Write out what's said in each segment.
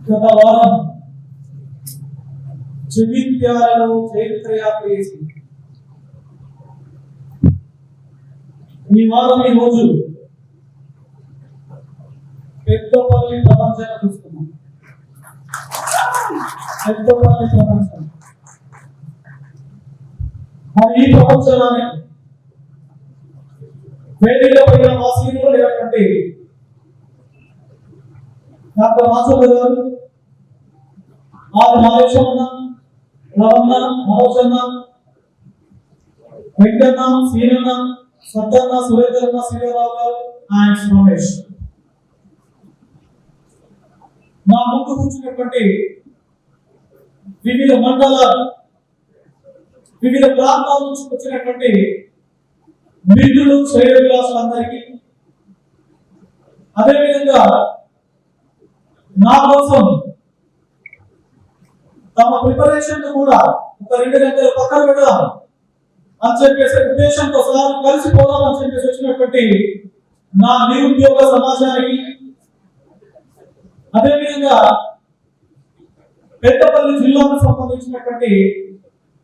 గత వారం జగిత్యాలలో చైత్రయాత్ర చేసింది. ఈ వారం ఈ రోజు పెద్దపల్లి ప్రపంచాన్ని చూస్తున్నాం. పెద్దపల్లి ప్రపంచం మరి ఈ ప్రపంచంలోనే వేదిక పైన వాసీలు లేనటువంటి డాక్టర్ మాచూర్ గారు, ఆర్ నాగేశ్వరన్న, రవణ, మనోజన్న, వెంకన్న, సీనన్న, సద్దన్న, సురేంద్రన్న, శ్రీరావు గారు అండ్ రమేష్. నా ముందు కూర్చున్నటువంటి వివిధ మండలాలు, వివిధ ప్రాంతాల నుంచి వచ్చినటువంటి మిత్రులు, శ్రేయోభిలాషులందరికీ, అదేవిధంగా నా కోసం తమ ప్రిపరేషన్ కూడా ఒక 2 గంటలు పక్కన పెడదాం అని చెప్పేసి ఉద్దేశంతో సార్ కలిసిపోదాం అని చెప్పేసి వచ్చినటువంటి నా నిరుద్యోగ సమాజానికి, అదేవిధంగా పెద్దపల్లి జిల్లాకు సంబంధించినటువంటి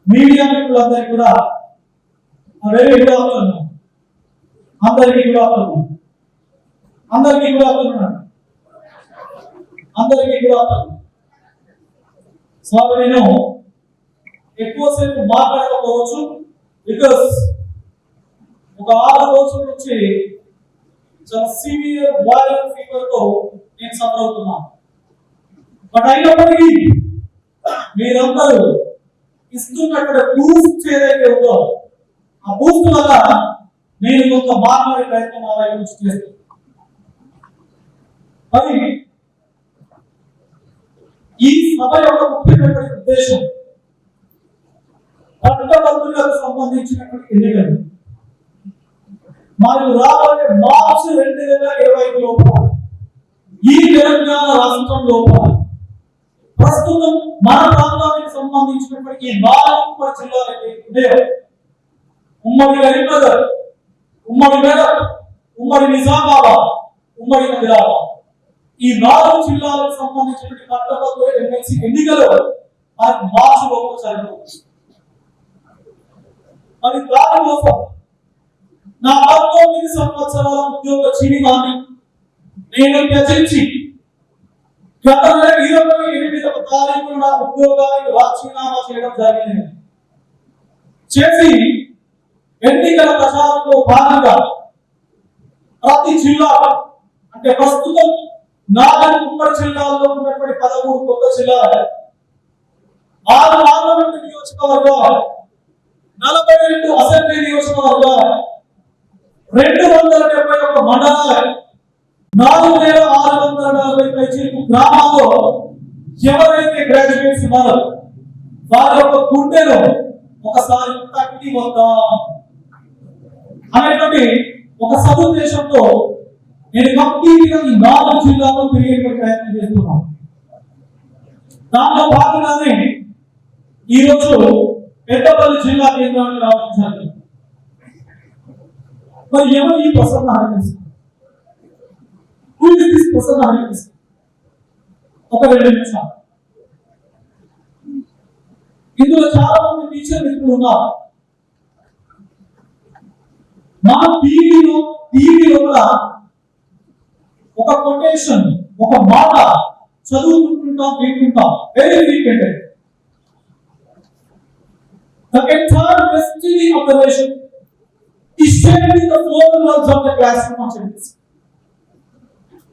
మీడియా మిత్రులందరికీ కూడా వెరీ గుడ్ ఆఫ్టర్నూన్. అందరికీ గుడ్ ఆఫ్టర్నూన్. అందరికీ గుడ్ ఆఫ్టర్నూన్. అందరికీ గుడ్ ఆఫ్టర్నూన్. సార్ నేను ఎక్కువసేపు మాట్లాడకపోవచ్చు, బికాస్ ఒక 6 రోజుల నుంచి చాలా సివియర్ వైరల్ ఫీవర్ తో నేను సఫర్ అవుతున్నాను. బట్ అయినప్పటికీ మీరందరూ ఇస్తున్నక్కడ బూస్ట్ ఏదైతే ఉందో ఆ బూస్ట్ వల్ల నేను కొంత మాట్లాడే ప్రయత్నం ఆ వైపు నుంచి చేస్తాను. మరి ఈ సభ యొక్క ముఖ్యమైనటువంటి ఉద్దేశం పట్టభద్రులకు సంబంధించినటువంటి ఎన్నికలు మరియు రాబోయే మార్చి 2025 లోపల ఈ తెలంగాణ రాష్ట్రం లోపల ప్రస్తుతం మన ప్రాంతానికి సంబంధించినటువంటి ఈ 4 జిల్లాలకి ఉమ్మడి కరీంనగర్, ఉమ్మడి మెదక్, ఉమ్మడి నిజామాబాద్, ఉమ్మడి ఆదిలాబాద్, ఈ 4 జిల్లాలకు సంబంధించినటువంటి పట్టభద్రుల ఎమ్మెల్సీ ఎన్నికలు మార్చి లోపల జరగవచ్చు. మరి దాని కోసం నా 19 సంవత్సరాల ఉద్యోగ జీవితాన్ని నేను త్యజించి గత నెల 28వ తారీఖున నా ఉద్యోగానికి రాజీనామా చేయడం జరిగింది. చేసి ఎన్నికల ప్రచారంలో భాగంగా ప్రతి జిల్లా అంటే ప్రస్తుతం 4 ఉమ్మడి జిల్లాల్లో ఉన్నటువంటి 13 కొత్త జిల్లాలు, 6 పార్లమెంట్ నియోజకవర్గాలు, 42 అసెంబ్లీ నియోజకవర్గాలు, 271 మండలాలు, 4640 పైచిలకు గ్రామాల్లో ఎవరైతే గ్రాడ్యుయేట్స్ ఉన్నారో వారి యొక్క గుండెలో ఒకసారి తట్టి వద్దాం అనేటువంటి ఒక సదుద్దేశంతో నేను కంప్లీట్గా ఈ 4 జిల్లాల్లో తిరిగే ప్రయత్నం చేస్తున్నాను. దాంట్లో భాగంగానే ఈరోజు పెద్దపల్లి జిల్లా కేంద్రానికి రావడం జరిగింది. మరి ఎవరు ఈ ప్రసన్న హరికృష్ణ? ప్రసన్న హరికృష్ణ ఒక 2 నిమిషాలు. ఇందులో చాలా మంది టీచర్ మిత్రులు ఉన్నారు. మా టీవీలో కూడా ఒక కొటేషన్, ఒక మాట చదువుకుంటుంటాం, వింటుంటాం very frequent. The entire destiny of the nation is shaped in the 4 walls of the classroom of education.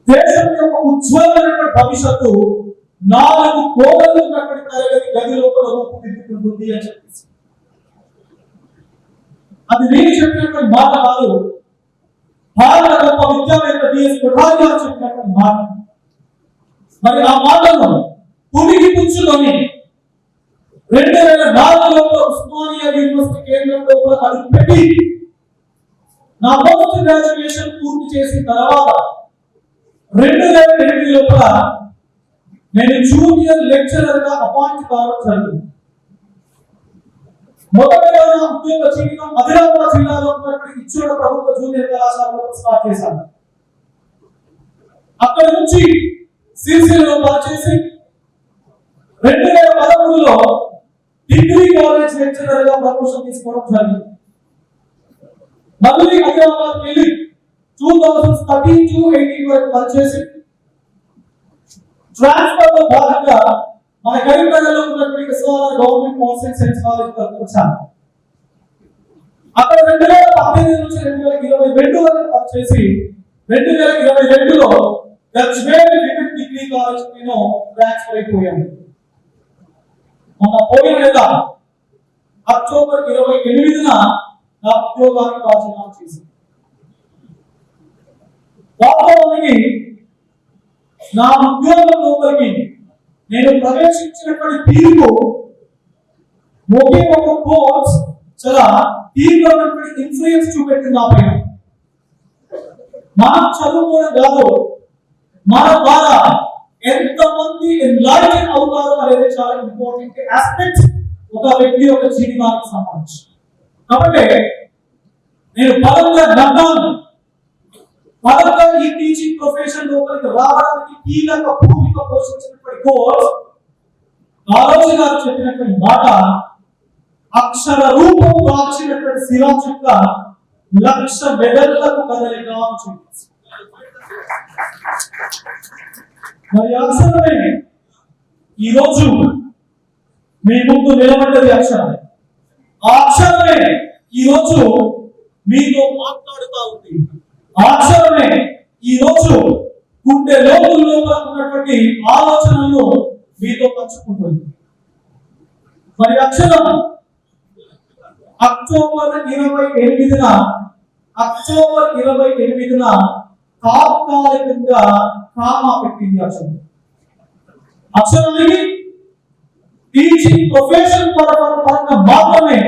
దేశం యొక్క ఉజ్వలమైన భవిష్యత్తు 4 కోవలు ఉన్నటువంటి తరగతి గది లోపల రూపుదిద్దుకుంటుంది అని చెప్పేసి అది నేను చెప్పినటువంటి మాట కాదు, భారత గొప్ప విద్యావేత్త డిఎస్ కొఠారి గారు చెప్పినటువంటి మాట. మరి ఆ మాటను పుడికి పుచ్చుకొని 2004లో ఉస్మానియా యూనివర్సిటీ కేంద్రంలో అడుగుపెట్టి నా పోస్ట్ గ్రాడ్యుయేషన్ పూర్తి చేసిన తర్వాత 2008 లోపల నేను జూనియర్ లెక్చరర్ గా అపాయింట్ కావడం జరిగింది. మొదటగా నా ఉద్యోగ జీవితం ఆదిలాబాద్ జిల్లాలో ఉన్నటువంటి ఇచ్చుడ ప్రభుత్వ జూనియర్ కళాశాలలో స్టార్ట్ చేశాను. అక్కడి నుంచి సిరిసిల్లలో పనిచేసి ట్రాన్స్జెండర్ గా ప్రమోషన్ తీసుకోవడం జరిగింది. మళ్ళీ హైదరాబాద్ వెళ్ళి 2013 to 18 వరకు పనిచేసి ట్రాన్స్ఫర్ లో భాగంగా మన కరీంనగర్లో ఉన్నటువంటి SRR government arts and science college వచ్చాను. అక్కడ 2018 నుంచి 2022 వరకు పనిచేసి 2022లో గజ్వేల్ విమెన్ డిగ్రీ కాలేజ్ నేను ట్రాన్స్ఫర్ అయిపోయాను. మొన్న పోయిన నెల అక్టోబర్ 28న నా ఉద్యోగానికి రాజీనామా చేశాను. వాస్తవానికి నా ఉద్యోగం లోపలికి నేను ప్రవేశించినటువంటి తీర్పు ఒకే ఒక కోర్స్ చాలా తీవ్రమైనటువంటి ఇన్ఫ్లుయెన్స్ చూపెట్టింది నా పైన. మనం చదువుకోవడం కాదు, మన ద్వారా ఎంతమంది ఎన్లైటెన్ అవుతారో అనేది చాలా ఇంపార్టెంట్ ఆస్పెక్ట్ ఒక వ్యక్తి యొక్క జీవితానికి సంబంధించి. కాబట్టి నేను బలంగా నమ్మాను, బలంగా ఈ టీచింగ్ ప్రొఫెషన్ లోపలికి రావడానికి కీలక భూమిక పోషించినటువంటి కోర్స్ కాళోజీ గారు చెప్పినటువంటి మాట అక్షర రూపం దాల్చినటువంటి శిలా చుక్క 1,00,000 మెదళ్లకు కదలిక అని చెప్పింది. మరి అక్షరమే ఈరోజు మీ ముందు నిలబడ్డది అక్షరమే. ఆ అక్షరమే ఈరోజు మీతో మాట్లాడుతూ ఉంది. ఆ అక్షరమే ఈరోజు గుండె లోతుల్లో ఉన్నటువంటి ఆలోచనలు మీతో పంచుకుంటుంది. మరి అక్షరం అక్టోబర్ 28న తాత్కాలికంగా కామా పెట్టింది. అక్షరానికి టీచింగ్ ప్రొఫెషన్ పరంగా మాత్రమే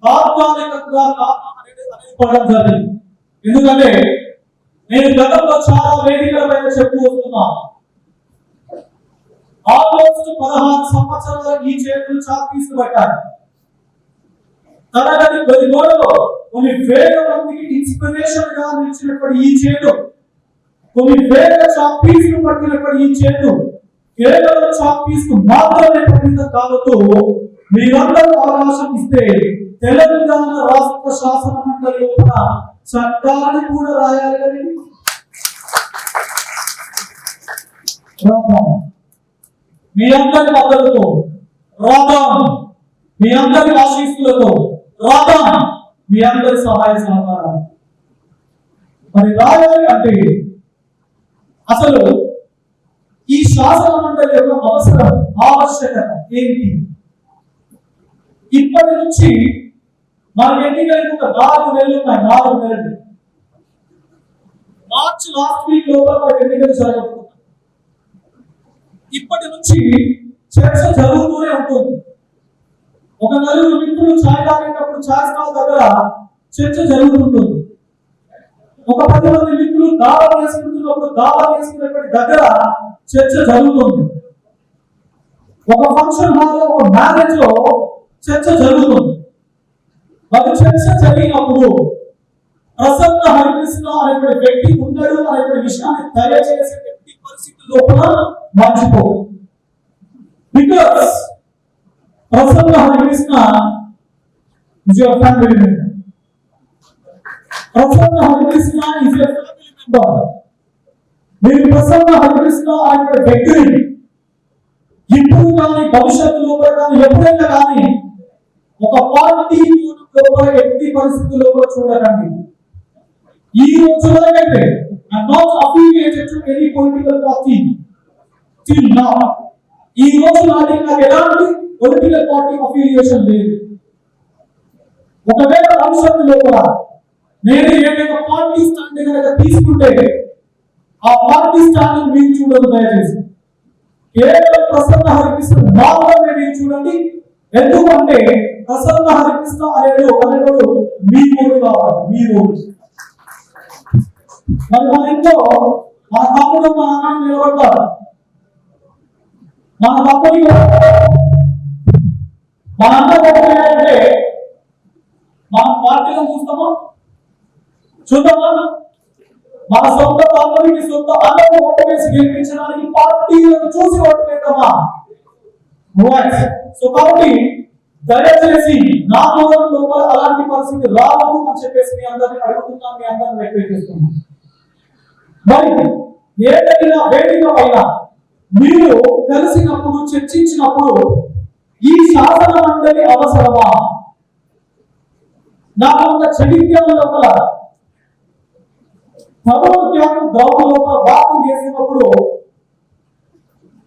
తాత్కాలికంగా కామా అనేది పడడం జరిగింది. ఎందుకంటే నేను గతంలో చాలా వేదికల పైన చెప్తూ వస్తున్నాను. ఆల్మోస్ట్ 16 సంవత్సరాల ఈ చేతులు చాపీసు పట్టారు. తరగతి గదిగోడలో కొన్ని వేల మందికి ఇన్స్పిరేషన్ గా నిలిచినప్పుడు ఈ చేతు, కొన్ని వేల చాపీసులు పట్టినప్పుడు ఈ చేతు కేవలం చాపీసు మాత్రమే పట్టిన కాలతో మీరందరూ అవకాశం ఇస్తే తెలంగాణ రాష్ట్ర శాసన మండలి లోపల చట్టాన్ని కూడా రాయాలి కదా. మీ అందరి మద్దతుతో రాదాం, మీ అందరి ఆశీస్సులతో రాదాం, మీ అందరి సహాయ సహకారం. మరి రాయాలి అంటే అసలు ఈ శాసన మండలి యొక్క అవసరం, ఆవశ్యకత ఏంటి? ఇప్పటి నుంచి మన ఎన్నికలకు ఒక 4 నెలలు ఉన్నాయి. 4 నెలలు మార్చ్ లాస్ట్ వీక్ లోపల మన ఎన్నికలు జరగబోతున్నాయి. ఇప్పటి నుంచి చర్చ జరుగుతూనే ఉంటుంది. ఒక నలుగురు మిత్రులు ఛాయ్ తాగేటప్పుడు ఛాయ్ స్టాల్ దగ్గర చర్చ జరుగుతుంటుంది. ఒక 10 మంది మిత్రులు దావా చేసుకుంటున్నప్పుడు దావా చేసుకునేటువంటి దగ్గర చర్చ జరుగుతుంది. ఒక ఫంక్షన్ హాల్లో, ఒక మ్యారేజ్ లో చర్చ జరుగుతుంది. మరి చర్చ జరిగినప్పుడు ప్రసన్న హరికృష్ణ అనేటువంటి వ్యక్తి ఉన్నాడు అనేటువంటి విషయాన్ని దయచేసి వ్యక్తి పరిస్థితి లోపల మర్చిపోదు. Because Prasanna Harikrishna is your family member. Prasanna Harikrishna is your family member. మీరు ప్రసన్న హరికృష్ణ అనేటువంటి వ్యక్తిని ఇప్పుడు కానీ భవిష్యత్తులో కానీ ఎప్పుడైనా కానీ ఒక పార్టీ లోపల వ్యక్తి పరిస్థితుల్లో కూడా చూడకండి. ఈ రోజు వరకైతే I'm not affiliated to any political party till now. ఈ రోజు నాటికి నాకు ఎలాంటి పొలిటికల్ పార్టీ అఫిలియేషన్ లేదు. ఒకవేళ భవిష్యత్తు లోపల నేను ఏదైనా పార్టీ స్టాండ్ కనుక తీసుకుంటే ఆ పార్టీ స్టాండ్ మీరు చూడదు. దయచేసి కేవలం ప్రసన్న హరికృష్ణ మాత్రమే మీరు చూడండి. ఎందుకంటే ప్రసన్న హరికృష్ణ అనేవాడు మీ ఓడు కావాలి, మీ ఓడు. మరి మన ఇంట్లో మన తమ్ముడు మన అన్న నిలబడతారు. మన తమ్ముడి మన అన్న అంటే మనం పార్టీలో చూస్తామా, చూద్దామా? మన సొంత తమ్ముడికి సొంత అన్నకు ఓటు వేసి గెలిపించడానికి పార్టీలను చూసి ఓటు వేద్దామా? సో కాబట్టి దయచేసి నా లోపల అలాంటి పరిస్థితి రావద్దు అని చెప్పేసి మీ అందరిని అడుగుతున్నాం, మీ అందరిని రిక్వెస్ట్ చేస్తున్నాం. మరి ఏదైనా వేదిక పైన మీరు కలిసినప్పుడు చర్చించినప్పుడు ఈ శాసన మండలి అవసరమా? నాకు ఒక చరిత్ర లోపల పదవ క్యాంపు గ్రౌండ్ లోపల వాకింగ్ చేసినప్పుడు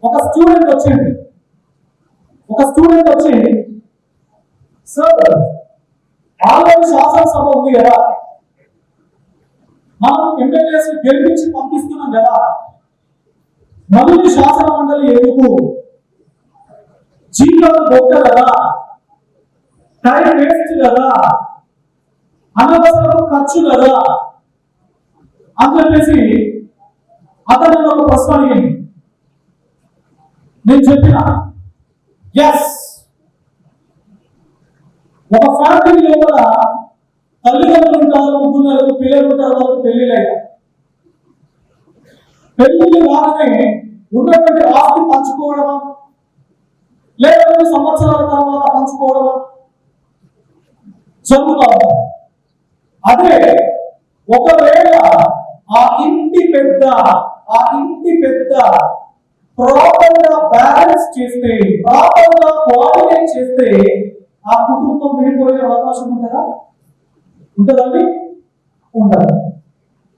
ఒక స్టూడెంట్ వచ్చి సార్ ఆల్రెడీ శాసనసభ ఉంది కదా, మనం ఎమ్మెల్యేస్ గెలిపించి పంపిస్తున్నాం కదా, మళ్ళీ శాసన మండలి ఎందుకు? జీవితాలు గొప్ప కదా, టైం వేస్ట్ కదా, అనవసరపు ఖర్చు కదా అని చెప్పేసి అతను ఒక ప్రశ్న అడిగింది. నేను చెప్పిన ఎస్, ఒక ఫ్యామిలీ లోపల తల్లిదండ్రులు ఉంటారు, ముగ్గురు పిల్లలు ఉంటారు, వాళ్ళకి పెళ్లిళ్ళయ్యా. పెళ్లి రాగానే ఉన్నటువంటి ఆస్తి పంచుకోవడమా, లేదా 2 సంవత్సరాల తర్వాత పంచుకోవడమా జరుగుతారు. అదే ఒకవేళ ఆ ఇంటి పెద్ద ప్రాపర్ గా బ్యాలెన్స్ చేస్తే, ప్రాపర్ గా కోఆర్డినేట్ చేస్తే ఆ కుటుంబం విడిపోయే అవకాశం ఉంటుందా? ఉంటుందండి? ఉండదు.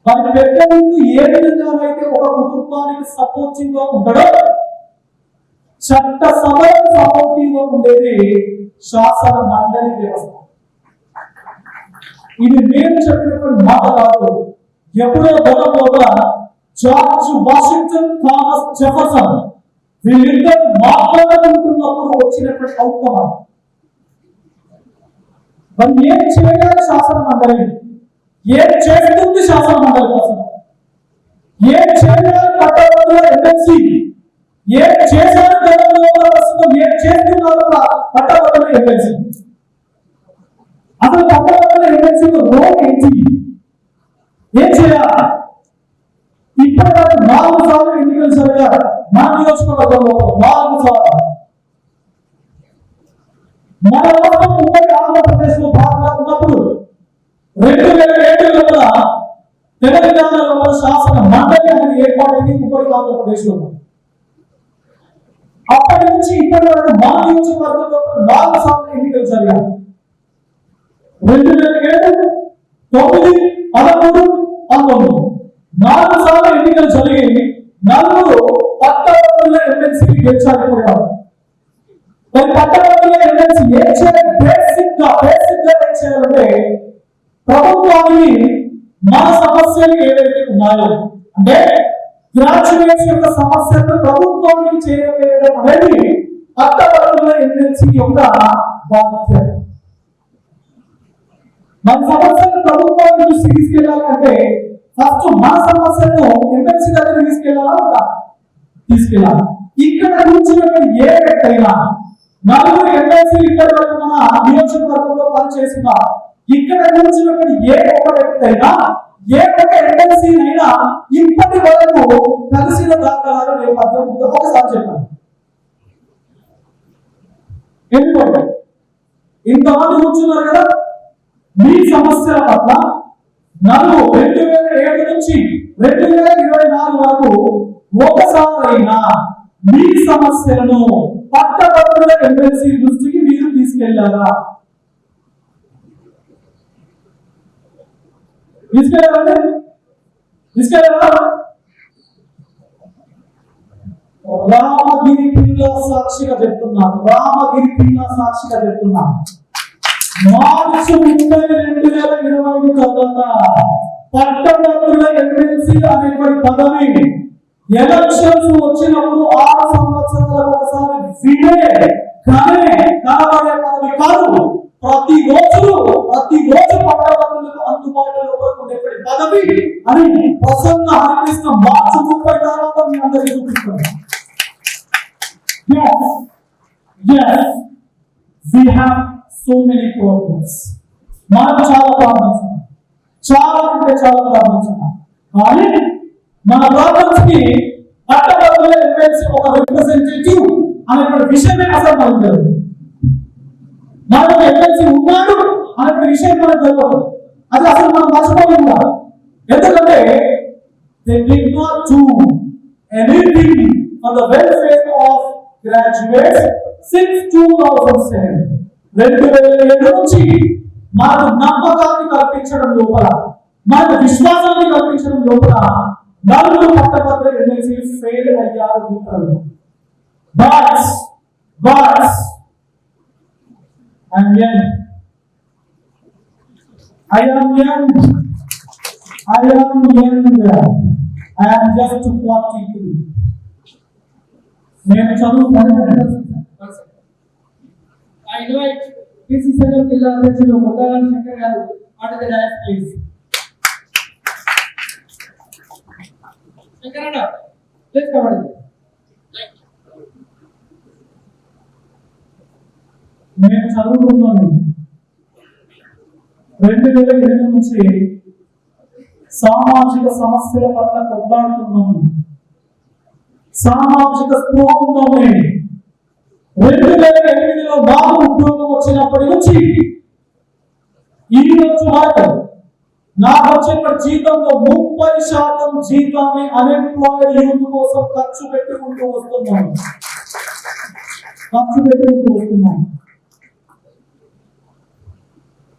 మరి పెద్దలకు ఏ విధంగా అయితే ఒక కుటుంబానికి సపోర్టింగ్ గా ఉంటాడో చట్ట సభకు సపోర్టింగ్ గా ఉండేది శాసన మండలి వ్యవస్థ. ఇది నేను చెప్పినటువంటి మాట కాదు. ఎప్పుడో గతంలో జార్జ్ వాషింగ్టన్, థామస్ జెఫర్సన్ వీళ్ళిద్దరు మాట్లాడుకుంటున్నప్పుడు వచ్చినటువంటి అవుట్కమ్. మరి ఏం చేయాలి శాసన మండలి? ఏం చేస్తుంది శాసన మండలి కోసం? ఏం చేయాలి పట్టణంలో ఎమ్మెల్సీ? ఏం చేశారు గతంలో, ప్రస్తుతం ఏం చేస్తున్నారు పట్టణంలో ఎమ్మెల్సీ? అసలు పట్టణంలో ఎమ్మెల్సీ రోల్ ఏంటి? ఏం చేయాలి? ఇప్పటివరకు 4 సార్లు ఎన్నికలు జరిగారు మా నియోజకవర్గంలో. 4 సార్లు. మన రాష్ట్రం ఉమ్మడి ఆంధ్రప్రదేశ్ లో భాగంగా ఉన్నప్పుడు 2007 తెలంగాణలో శాసన మండలి అనేది ఏర్పాటైంది ఉమ్మడి ఆంధ్రప్రదేశ్ లో. అప్పటి నుంచి ఇప్పటి వరకు మా నియోజకవర్గంలో 4 సార్లు ఎన్నికలు జరిగాయి. 2007, 9, 13, 19 4 సార్లు ఎన్నికలు జరిగి 4 పట్టభద్రుల ఎమ్మెల్సీకి గెలిచారు. మరి పట్టభద్రుల ఎమ్మెల్సీ ఏం చేయాలి? బేసిక్ గా ఏం చేయాలంటే ప్రభుత్వానికి మన సమస్యలు ఏవైతే ఉన్నాయో, అంటే గ్రాడ్యుయేట్స్ యొక్క సమస్యలను ప్రభుత్వానికి చేరవేయడం అనేది పట్టభద్రుల ఎమ్మెల్సీ యొక్క బాధ్యత. మన సమస్యను ప్రభుత్వానికి దృష్టికి తీసుకెళ్లాలంటే ఫస్ట్ మన సమస్యను ఎమ్మెల్సీ దగ్గర తీసుకెళ్ళాలి. ఇక్కడ కూర్చున్నటువంటి ఏ వ్యక్తి అయినా, 4 ఎమ్మెల్సీలు ఇప్పటి వరకు మన నియోజకవర్గంలో పనిచేస్తున్నారు. ఇక్కడ కూర్చున్నటువంటి ఏ ఒక్క వ్యక్తి అయినా, ఏ ఒక్క ఎమ్మెల్సీ అయినా ఇప్పటి వరకు కలిసిన దాఖలాలు నేపథ్యం ఉందో ఒకసారి చెప్పండి. ఎందుకంటే ఇంతమంది కూర్చున్నారు కదా, మీ సమస్యల పట్ల 2007 నుంచి 2024 వరకు ఒకసారైనా మీ సమస్యలను పట్టభద్రుల ఎమ్మెల్సీ దృష్టికి మీరు తీసుకెళ్లారా? తీసుకెళ్ళారా? రామగిరి పిల్ల సాక్షిగా చెప్తున్నాను, మార్చి 30, 2020 తర్వాత పట్టభద్రుల ఎమ్మెల్సీ అనేటువంటి పదవి ఎలక్షన్స్ వచ్చినప్పుడు 6 సంవత్సరాలకు ఒకసారి కనబడే పదవి కాదు. ప్రతిరోజు పట్టభద్రులకు అందుబాటులో ఉండేటువంటి పదవి అని ప్రసన్న హరికృష్ణ మార్చి 30 తర్వాత మీ అందరికీ చూపిస్తాను. Yes, we have so many problems. మనకు చాలా ప్రాబ్లమ్స్ ఉన్నాయి, చాలా ప్రాబ్లమ్స్ ఉన్నాయి. కానీ మన ప్రాబ్లమ్స్ కి పట్టభద్రుల ఎమ్మెల్సీ ఒక రిప్రజెంటేటివ్ అనేటువంటి విషయమే అసలు మనకు తెలియదు. మనకు ఎమ్మెల్సీ ఉన్నాడు అనే విషయం మనకు తెలియదు. అది అసలు మనం మర్చిపోయి ఉన్నాం. ఎందుకంటే they did not do anything for the welfare of graduates since 2007. 2007 నుంచి మనకు నమ్మకాన్ని కల్పించడం లోపల, మనకు విశ్వాసాన్ని కల్పించడం లోపల నలుగురు పట్టభద్ర ఎమ్మెల్సీ ఫెయిల్ అయ్యారు మిత్రులు. But I am young. I am just 43. నేను చదువుకున్నాను. I invite PC Central జిల్లా అధ్యక్షులు ముద్దాలని శంకర్ గారు on the dais please. Shankar అన్న ప్లీజ్ కవర్. నేను చదువుకున్నాను. 2008 నుంచి సామాజిక సమస్యల పట్ల కొట్లాడుతున్నాను. సామాజిక స్పృహ ఉందని 2008లో నాకు ఉద్యోగం వచ్చినప్పటి నుంచి ఈ రోజు వరకు నాకు వచ్చే జీతంలో 30% జీతాన్ని అన్ఎంప్లాయిడ్ యూత్ కోసం ఖర్చు పెట్టుకుంటూ వస్తున్నాను.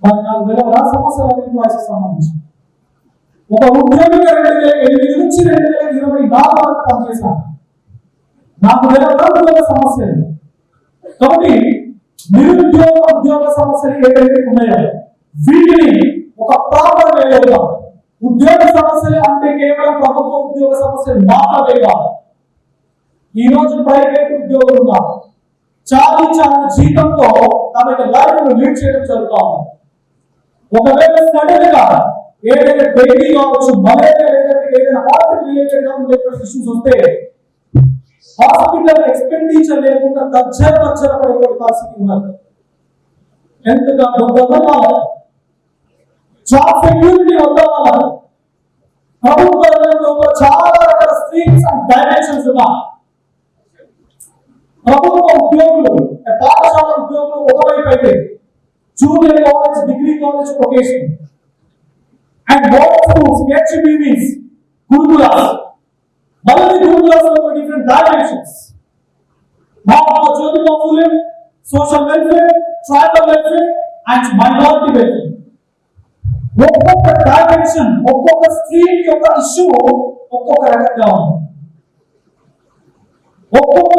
మరి నాకు తెలియదా సమస్యలు అన్ఎంప్లాయిస్ సంబంధించి? ఒక ఉద్యోగిగా 2008 నుంచి 2024 వరకు పనిచేశాను. నాకు తెలియదా ఉద్యోగ సమస్యలు? కాబట్టి నిరుద్యోగ ఉద్యోగ సమస్యలు ఏవైతే ఉన్నాయో వీటిని ఒక ప్రాపర్ వేలో, ఉద్యోగ సమస్యలు అంటే కేవలం ప్రభుత్వ ఉద్యోగ సమస్యలు మాత్రమే కాదు. ఈ రోజు ప్రైవేట్ ఉద్యోగులు ఉన్నారు, చాలా జీతంతో తమ లైఫ్ లీడ్ చేయడం జరుగుతుంది. ఒకవేళ సడన్ గా ఏదైనా డైలీ కావచ్చు, మలేరియా ఏదైనా హార్ట్ రిలేటెడ్ గా ఉండే ఇష్యూస్ వస్తే హాస్పిటల్ ఎక్స్పెండిచర్ లేకుండా తజ్జర పడే పరిస్థితి ఉన్నది. ఎంతగా వద్దామని జాబ్ సెక్యూరిటీ వద్దామని ప్రభుత్వ రంగంలో చాలా రకాల స్ట్రీమ్స్ అండ్ డైమెన్షన్స్ ఉన్నాయి. ప్రభుత్వ ఉద్యోగులు, పాఠశాల ఉద్యోగులు ఒకవైపు అయితే junior college, degree college, professional and government schools, హెచ్బివిస్, గురుకులాస్, మళ్ళీ గురుకులాస్ లో different dimensions, Mahatma Jyotiba Phule, social welfare, tribal welfare and minority welfare. ఒక్కొక్క డైమెన్షన్, ఒక్కొక్క స్ట్రీమ్ యొక్క ఇష్యూ ఒక్కొక్క రకంగా ఉంది. ఒక్కొక్క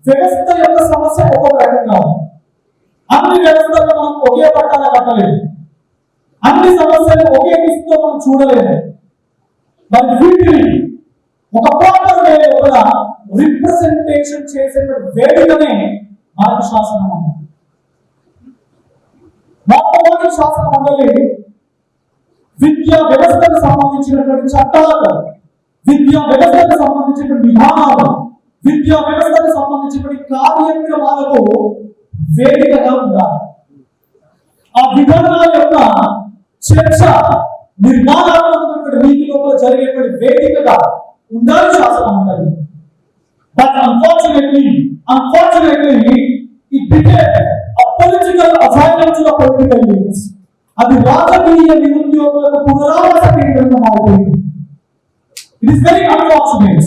వ్యవస్థ యొక్క సమస్య ఒక్కొక్క రకంగా ఉంది. అన్ని వ్యవస్థలు మనం ఒకే పట్టాన కట్టలేదు, అన్ని సమస్యలు ఒకే దృష్టితో మనం చూడలేదు. మరి వీటిని ఒక ప్రాపర్ వే లోపల రిప్రజెంటేషన్ చేసేటువంటి వేదికనే భారత శాసన మండలి. మొట్టమొదటి శాసన మండలి విద్యా వ్యవస్థకు సంబంధించినటువంటి చట్టాలకు, విద్యా వ్యవస్థకు సంబంధించినటువంటి విధానాలు, విద్యా వ్యవస్థకు సంబంధించినటువంటి కార్యక్రమాలకు వేదికగా ఉండాలి. ఆ విధానాల యొక్క చర్చ నిర్మాణాత్మకమైన రీతి లోపల జరిగేటువంటి వేదికగా ఉండాలి శాసన మండలి. But unfortunately it became a political asylum to the political leaders. అది రాజకీయ నిరుద్యోగులకు పునరావాస కేంద్రంగా మారిపోయింది. It is very unfortunate.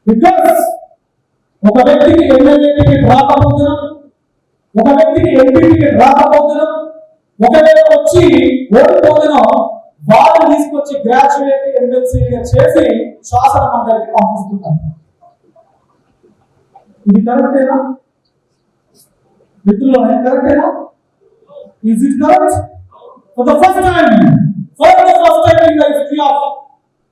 Because ఒక వ్యక్తికి ఎమ్మెల్యే టికెట్ రాకపోతున్నా, ఒక వ్యక్తికి ఎంపీ టికెట్ రాకపోతున్నా, ఒకవేళ వచ్చి ఓడిపోతున్నా, వాళ్ళు తీసుకొచ్చి గ్రాడ్యుయేట్ ఎమ్మెల్సీగా చేసి శాసన మండలికి పంపిస్తున్నారు. ఇది కరెక్టేనా మిత్రులు? కరెక్టేనా? Is it correct? For the first time in the history of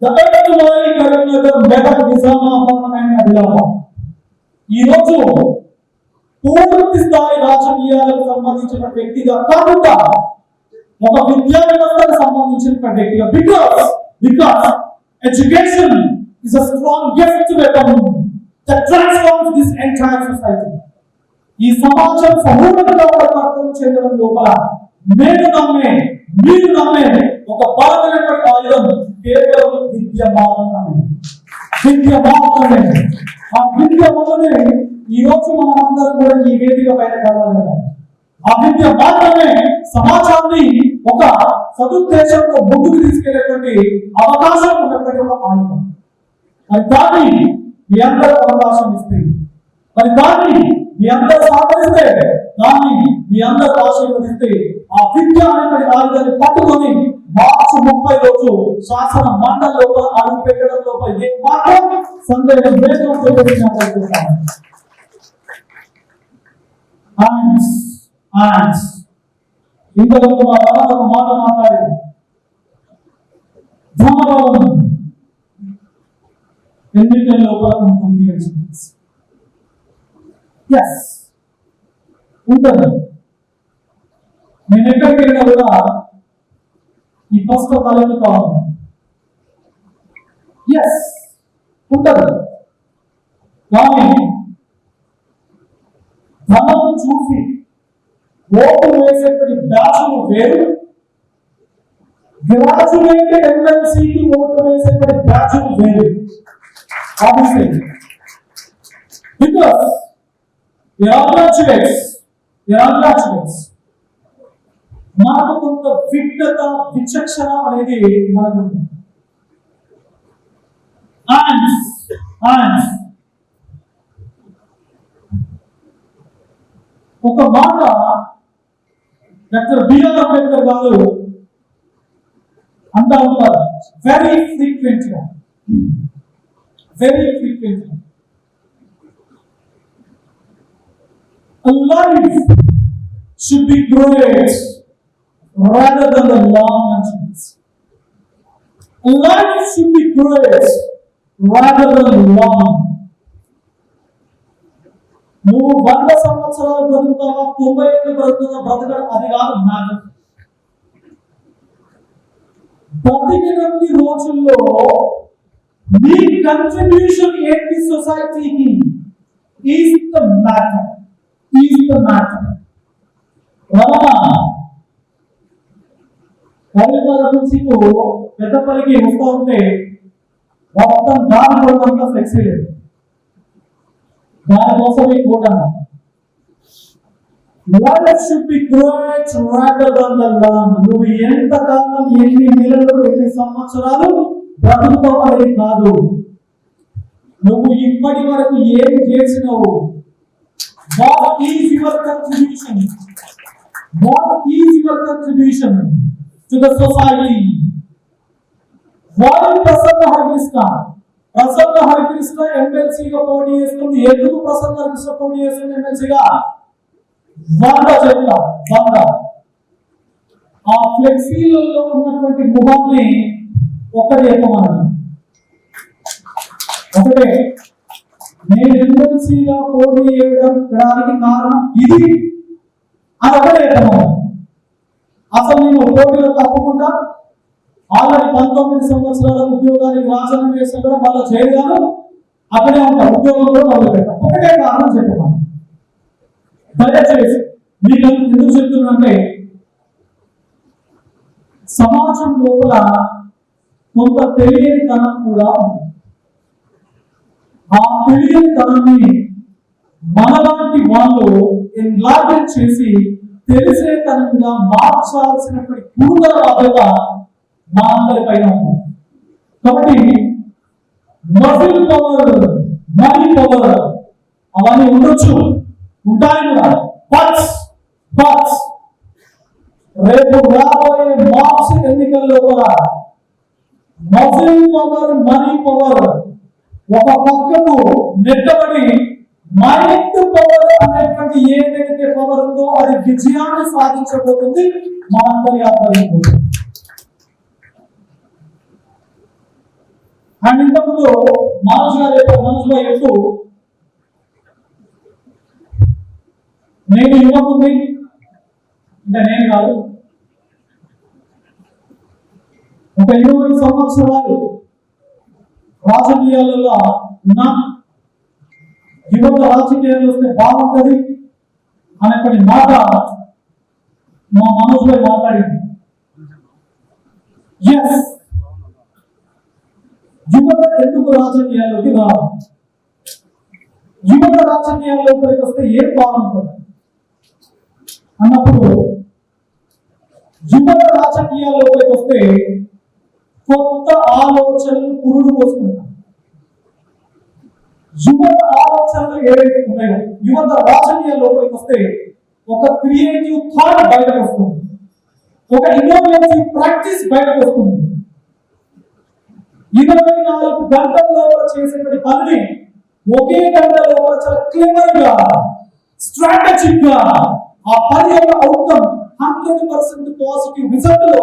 the earthly Karimnagar, Medak, Nizamabad and Adilabad, ఈ రోజు పూర్తి స్థాయి రాజకీయాలకు సంబంధించిన వ్యక్తిగా కాకుండా ఒక విద్యా వ్యవస్థకు సంబంధించిన వ్యక్తిగా, because education is a strong gift to a community that transforms this entire society. ఈ సమాజం సమూలంగా పరివర్తన చెందడం లోపల మీరు నమ్మే ఒక బలమైనటువంటి ఆయుధం కేవలం విద్య మాత్రమే. ఆ విద్య వల్లనే ఈ రోజు మనం అందరం కూడా ఈ వేదిక పైన కలవాలి. ఆ విద్య మాత్రమే సమాజాన్ని ఒక సదుద్దేశంతో ముందుకు తీసుకెళ్లేటువంటి అవకాశం ఉన్నటువంటి ఒక ఆయుధం. మరి దాన్ని మీ అందరూ అవకాశం ఇస్తే, మరి దాన్ని మీ అందరూ సహకరిస్తే, దాన్ని మీ అందరూ ఆశీర్వదిస్తే, ఆ విద్య అనేటువంటి ఆయుధాన్ని పట్టుకొని మార్చి 30 రోజు శాసన మండలి లోపల అడుగు పెట్టడం లోపల ఏ మాత్రం సందేహం లేదు. ఇంతవరకు మా ఒక మాట మాట్లాడేది ధర్మబలం ఎన్నికల లోపల ఉంటుంది. ఎస్ ఉంటుంది. నేను ఎక్కడికి వెళ్ళినా కూడా ఈ ప్రశ్న తలెత్తుతా ఉన్నాను. ఎస్ ఉంటుంది. కానీ ధనం చూసి ఓటు వేసేటువంటి బ్యాచులు వేరు, గ్రాడ్యుయేటెడ్ ఎమ్మెల్సీకి ఓటు వేసేటువంటి బ్యాచులు వేరు. Obviously, because they are graduates. మనకు కొంత విజ్ఞత విచక్షణ అనేది మనకు ఉంది. ఒక మాట డాక్టర్ బిఆర్ అంబేద్కర్ గారు అంటా ఉంటారు వెరీ ఫ్రీక్వెంట్గా. A life should be great rather than the long achievements. A life should be great rather than long. నువ్వు 100 సంవత్సరాలు బ్రతుకుతావా, 90 ఏళ్ళు బ్రతుకుతావా, బ్రతకడం అది కాదు మ్యాటర్. బ్రతికినన్ని రోజుల్లో నీ కంట్రిబ్యూషన్ ఏంటి సొసైటీకి ఈజ్ ద మ్యాటర్. హైదరాబాద్ నుంచి పెద్దపల్లికి వస్తూ ఉంటే మొత్తం దారి పడుతుందా ఫ్లెక్సీ లేదు. దానికోసమే కోటన్నా life should be great rather than the long. నువ్వు ఎంత కాలం, ఎన్ని నెలలు, ఎన్ని సంవత్సరాలు బ్రతుకుతావు అనేది కాదు, నువ్వు ఇప్పటి వరకు ఏం చేసినావు. What is your contribution? What is your contribution to the society? Why Prasanna Harikrishna? Prasanna Harikrishna ఎమ్మెల్సీగా పోటీ చేస్తుంది. ఎందుకు ప్రసన్న హరికృష్ణ పోటీ చేస్తుంది ఎమ్మెల్సీగా? 100 చెప్తా. 100 ఆ ఫ్లెక్సీలలో ఉన్నటువంటి ముఖాన్ని ఒకటి చెప్పమన్నాడు. ఒకటే, నేను ఎమ్మెల్సీగా పోటీ చేయడానికి కారణం ఇది అని ఒకటే చెప్పమన్నాడు. అసలు నేను పోటీలో తప్పకుండా ఆల్రెడీ 19 సంవత్సరాల ఉద్యోగానికి రాజీనామా చేసినా కూడా మళ్ళీ చేయగాను అక్కడే ఉంటాను, ఉద్యోగం కూడా మొదలు పెట్టాను. ఒకటే కారణం చెప్పమన్నాడు. దయచేసి మీకు ఎందుకు చెప్తున్నా, సమాజం లోపల కొంత తెలియని తనం కూడా ఉంది. ఆ తెలియని తనాన్ని మనలాంటి వాళ్ళు ఎన్లార్జ్ చేసి తెలిసే తనంగా మార్చాల్సినటువంటి గురుతర బాధ్యత మా అందరి పైన ఉంది. కాబట్టి మజిల్ పవర్, మనీ పవర్ అవన్నీ ఉండొచ్చు, ఉంటాయి కూడా. బట్ రేపు రాబోయే మార్క్స్ ఎన్నికల్లో కూడా మజిల్ పవర్, మనీ పవర్ ఒక పక్కకు నెట్టబడి మైండ్ పవర్ అనేటువంటి ఏదైతే పవర్ ఉందో అది విజయాన్ని సాధించబోతుంది మనందరి ఆధ్వర్యంలో. అండ్ ఇంతకుముందు మనసులో ఎప్పుడు నేను యువకుని అంటే నేను కాదు, ఒక 20 సంవత్సరాలు రాజకీయాలలో ఉన్నా, యువత రాజకీయాలు వస్తే బాగుంటది అనేటువంటి మాట మా మనసులో మాట్లాడింది. ఎస్, యువత ఎందుకు రాజకీయాల్లోకి రావాలి? యువత రాజకీయాల్లోకి వస్తే ఏం బాగుంటుంది అన్నప్పుడు, యువత రాజకీయాల్లోకి వస్తే కొత్త ఆలోచనలు పురుడు పోసుకుంటారు. యువత ఆలోచనలు ఏవైతే ఉన్నాయో, యువత రాజకీయాల్లోకి వస్తే ఒక క్రియేటివ్ థాట్ బయటకు వస్తుంది, ఒక ఇన్నోవేటివ్ ప్రాక్టీస్ బయటకు వస్తుంది. 24 గంటల్లో చేసేటువంటి పనిని ఒకే గంటలో చాలా క్లియర్ గా, స్ట్రాటజిక్ గా ఆ పని యొక్క అవుట్కమ్ 100% పాజిటివ్ రిజల్ట్ లో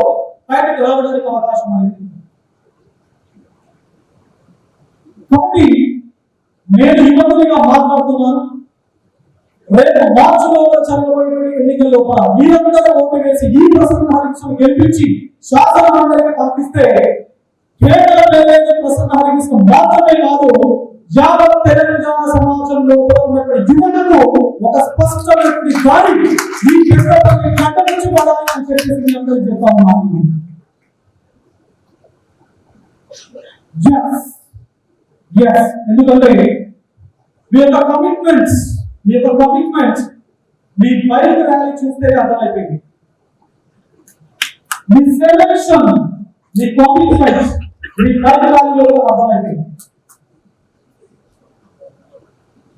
బయటకు రావడానికి అవకాశం అనేది. కాబట్టి నేను యువకునిగా మాట్లాడుతున్నాను. రేపు మార్చిలో జరగబోయే ఎన్నికల లోపల మీరందరూ ఓటు వేసి ఈ ప్రసన్న హరికృష్ణ గెలిపించి శాసన మండలికి పంపిస్తే కేవలం ప్రసన్న హరికృష్ణ మాత్రమే కాదు, యావత్ తెలంగాణ సమాజంలో ఉన్నటువంటి యువతకు ఒక స్పష్టమైనటువంటి దారి ఈ కేంద్రంలో కట్టబెట్టుకోవాలని చెప్పేసి మీ అందరూ చెప్తా ఉన్నాను. ఎందుకంటే మీ యొక్క కమిట్మెంట్స్ మీ బైక్ ర్యాలీ చూస్తే అర్థమైపోయింది. మీ సెలక్షన్, మీ కమిట్మెంట్స్ మీ బైక్ ర్యాలీలో అర్థమైపోయింది.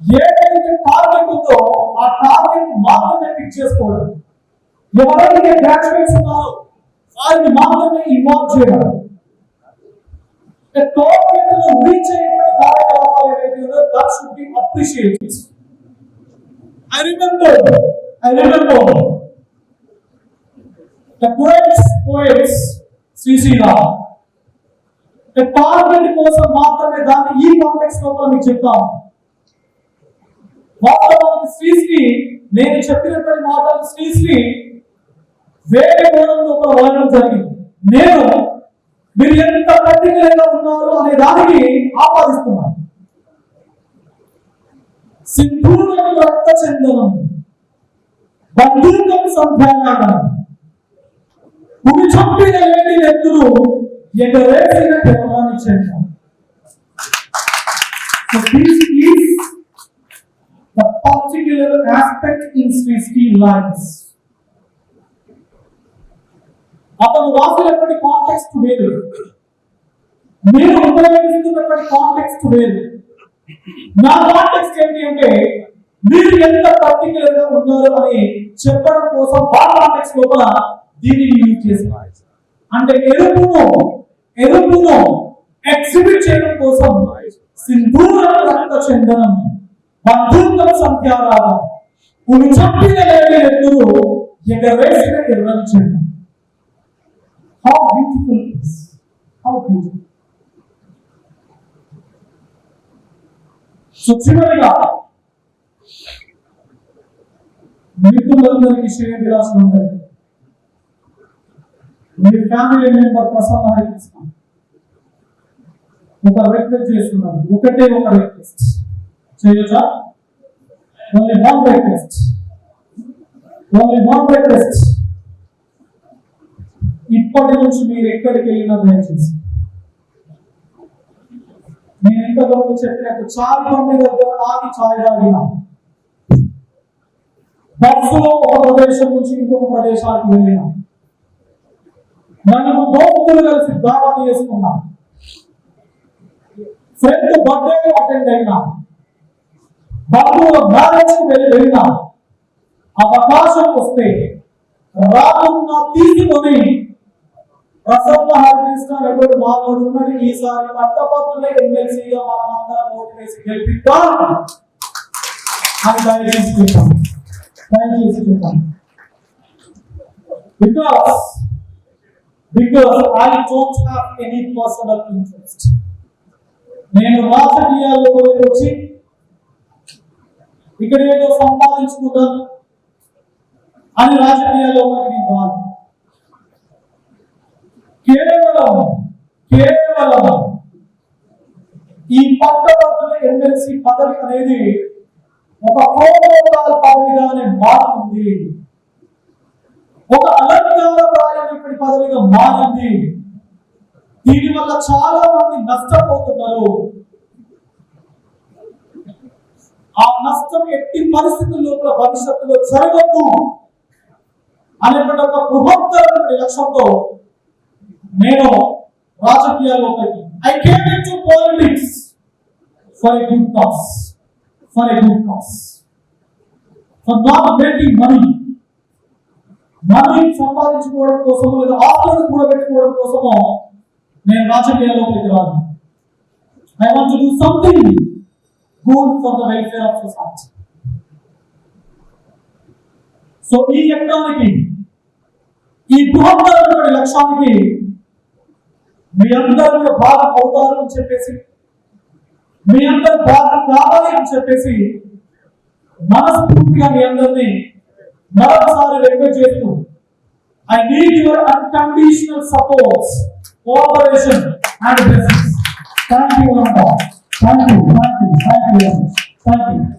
ఏదైతే టార్గెట్ ఉందో ఆ టార్గెట్ మాత్రమే ఫిక్స్ చేసుకోవడం, ఎవరైతే గ్రాడ్యుయేట్స్ ఉన్నారో వారిని మాత్రమే ఇన్వాల్వ్ చేయడం, టార్గెట్ ను రీచ్ అయ్యేటువంటి కార్యకలాపాలు ఏవైతే ఉన్నాయో that should be appreciated. I remember the great poets శ్రీశ్రీరా టార్గెట్ కోసం మాత్రమే దాన్ని ఈ కాంటెక్స్ట్ లో మీకు చెప్తాం. వాస్తవానికి శ్రీశ్రీ, నేను చెప్పినటువంటి మాటలు శ్రీశ్రీ వేరే కోణంలో వాడడం జరిగింది. నేను మీరు ఎంత పర్టికులర్గా ఉన్నారు అనే దానికి ఆపాదిస్తున్నాను. సింధూరం రక్త చందనం, బంధూకం సంధ్యానాదం, భూమి చంపిన లేని నెత్తులు ఎగరేసిన దేవాన్ని చెందాం. So this is the particular aspect in Srishti lives. అతను రాసినటువంటి కాంటెక్స్ట్ వేరు, నేను ఉపయోగిస్తున్నటువంటి కాంటెక్స్ట్ వేరు. నా కాంటెక్స్ట్ ఏంటి అంటే మీరు ఎంత పర్టికులర్ గా ఉన్నారు అని చెప్పడం కోసం ఆ కాంటెక్స్ట్ లోపల దీనిని యూజ్ చేస్తున్నారు. అంటే ఎరుపును ఎగ్జిబిట్ చేయడం కోసం సింధూరం రక్త చందనం, బంధూకం సంధ్యారాగం, పులి చంపిన లేని ఎత్తులు ఎగరేసిన ఎర్రని చందనం. How beautiful it is. How beautiful. So చివరిగా మిత్రులందరికీ, శ్రేయోభిలాషులందరికీ, మీ ఫ్యామిలీ మెంబర్ ప్రసన్న హరికృష్ణ ఒక రిక్వెస్ట్ చేస్తున్నాను. ఒకటే ఒక రిక్వెస్ట్ చేయొచ్చా? Only one request. ఇప్పటి నుంచి మీరు ఎక్కడికి వెళ్ళినా దయచేసి, నేను ఇంతవరకు చెప్పినట్టు చాయ్ బండి దగ్గర ఆగి చాయ్ తాగినా, బస్సులో ఒక ప్రదేశం నుంచి ఇంకొక ప్రదేశానికి వెళ్ళినా, నన్ను దోస్తులు కలిసి దావా చేసుకున్నా, ఫ్రెండ్ బర్త్డే అటెండ్ అయినా, బంధువుల మ్యారేజ్ కు వెళ్ళినా, అవకాశం వస్తే రాకుండా తీసుకొని ప్రసన్న హరికృష్ణ ఎవరు మానవుడు ఉన్నాడు, ఈసారి పట్టభద్రుల ఎమ్మెల్సీగా మనం అందరం ఓటు వేసి గెలిపిద్దాం అని దయచేసి చెప్పాను. Because I don't have any personal interest. నేను రాజకీయాల్లో వచ్చి ఇక్కడ ఏదో సంపాదించుకుంటాను అని రాజకీయాల్లో నేను రాను. కేవలం ఈ పట్టభద్రుల ఎమ్మెల్సీ పదవి అనేది ఒక ప్రోటోకాల్ పదవిగానే మారుతుంది, ఒక అలంకారప్రాయమైనటువంటి పదవిగా మారింది. దీని వల్ల చాలా మంది నష్టపోతున్నారు. ఆ నష్టం ఎట్టి పరిస్థితుల్లో కూడా భవిష్యత్తులో జరగదు అనేటువంటి ఒక బృహత్తరమైన లక్ష్యంతో నేను రాజకీయాల్లోకి I came into politics for a good cause, for a good cause, for not making money సంపాదించుకోవడం కోసమో లేదా ఆస్తులను కూడబెట్టుకోవడం కోసమో నేను రాజకీయాల్లోకి రాను. I want to do something good for the welfare of society. So ఈ యజ్ఞానికి, ఈ బృహత్తరమైన లక్ష్యానికి మీ అందరూ కూడా భాగం అవుతారు అని చెప్పేసి, మీ అందరూ భాగం కావాలి అని చెప్పేసి మనస్ఫూర్తిగా మీ అందరినీ మరొకసారి రిక్వెస్ట్ చేస్తూ, I need your unconditional support, cooperation and blessings. Thank you. Thank you. Thank you. Thank you. Thank you.